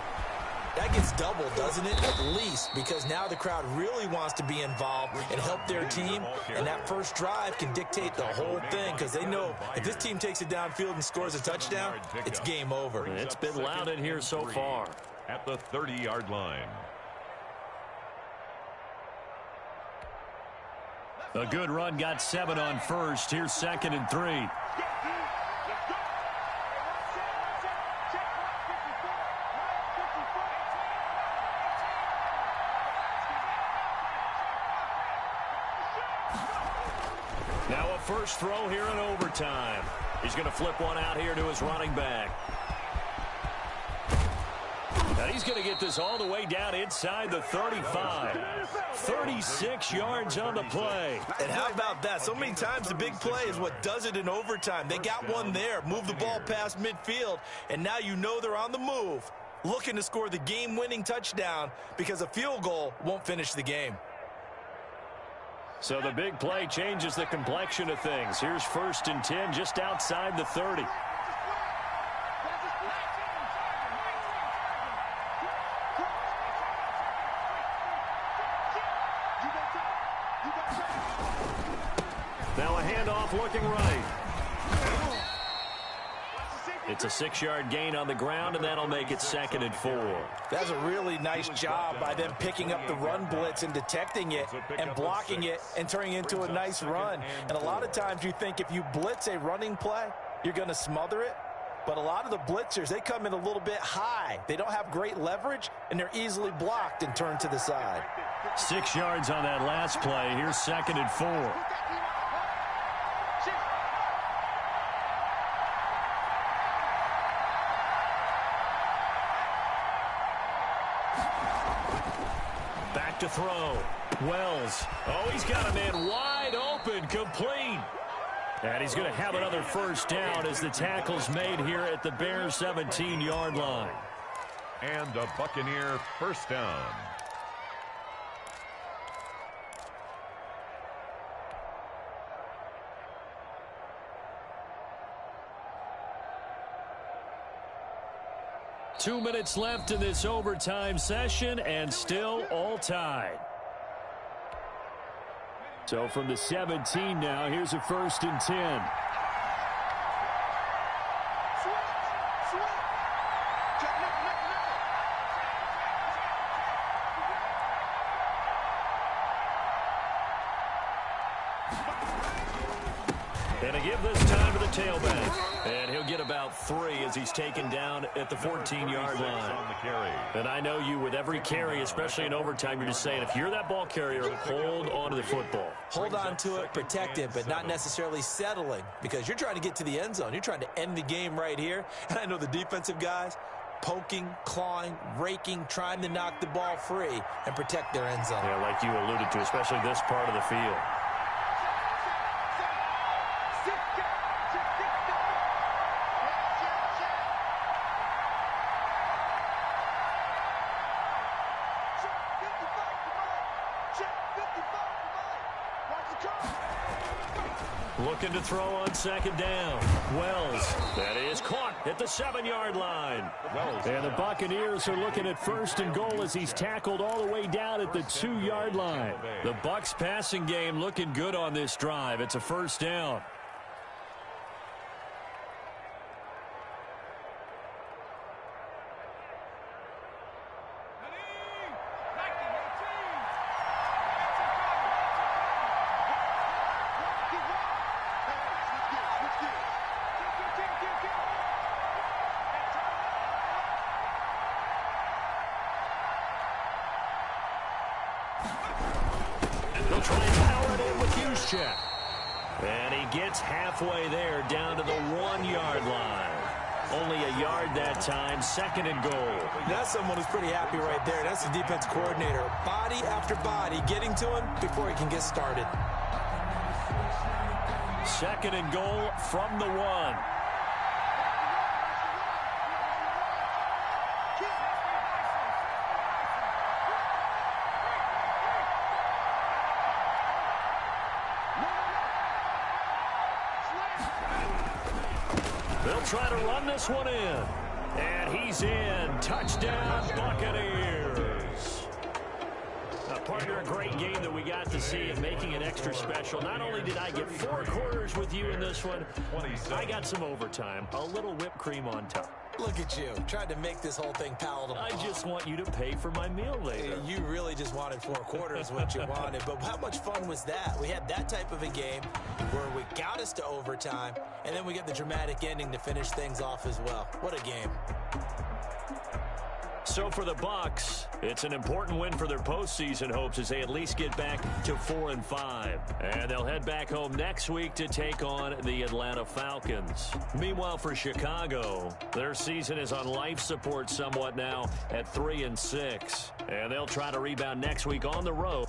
that gets doubled, doesn't it? At least, because now the crowd really wants to be involved and help their team, and that first drive can dictate the whole thing because they know if this team takes it downfield and scores a touchdown, it's game over. It's been loud in here so far. At the 30-yard line. A good run, got 7 on first. Here's 2nd and 3. Now a first throw here in overtime. He's going to flip one out here to his running back. Now he's going to get this all the way down inside the 35. 36 yards on the play. And how about that? So many times the big play is what does it in overtime. They got one there, move the ball past midfield, and now you know they're on the move, looking to score the game-winning touchdown because a field goal won't finish the game. So the big play changes the complexion of things. Here's 1st and 10 just outside the 30. Now a handoff looking right. It's a 6-yard gain on the ground, and that'll make it 2nd and 4. That's a really nice job by them picking up the run blitz and detecting it and blocking it and turning it into a nice run. And a lot of times you think if you blitz a running play, you're going to smother it. But a lot of the blitzers, they come in a little bit high. They don't have great leverage, and they're easily blocked and turned to the side. 6 yards on that last play. Here's 2nd and 4. to throw. Wells. Oh, he's got a man wide open, complete. And he's going to have another first down as the tackle's made here at the Bears 17-yard line. And a Buccaneer first down. Two minutes left in this overtime session, and still all tied. So from the 17 now, here's a 1st and 10. And a give this time to the tailback. And he'll get about 3 as he's taken down at the 14-yard line. And I know you, with every carry, especially in overtime, you're just saying, if you're that ball carrier, hold on to the football. Hold on to it, protect it, but not necessarily settling, because you're trying to get to the end zone. You're trying to end the game right here. And I know the defensive guys poking, clawing, raking, trying to knock the ball free and protect their end zone. Yeah, like you alluded to, especially this part of the field. Looking to throw on 2nd down. Wells. That is caught at the 7-yard line. And the Buccaneers are looking at 1st and goal as he's tackled all the way down at the 2-yard line. The Bucs passing game looking good on this drive. It's a 1st down. They'll try and power it in with Juszczyk. And he gets halfway there, down to the 1-yard line. Only a yard that time, 2nd and goal. That's someone who's pretty happy right there. That's the defense coordinator. Body after body, getting to him before he can get started. 2nd and goal from the 1. They'll try to run this one in. And he's in. Touchdown, Buccaneers. Partner, a great game that we got to see and making it extra special. Not only did I get 4 quarters with you in this one, I got some overtime. A little whipped cream on top. Look at you, trying to make this whole thing palatable. I just want you to pay for my meal later. You really just wanted 4 quarters, what you wanted. But how much fun was that? We had that type of a game where we got us to overtime, and then we get the dramatic ending to finish things off as well. What a game. So for the Bucs, it's an important win for their postseason hopes as they at least get back to 4-5. And they'll head back home next week to take on the Atlanta Falcons. Meanwhile, for Chicago, their season is on life support somewhat now at 3-6. And they'll try to rebound next week on the road.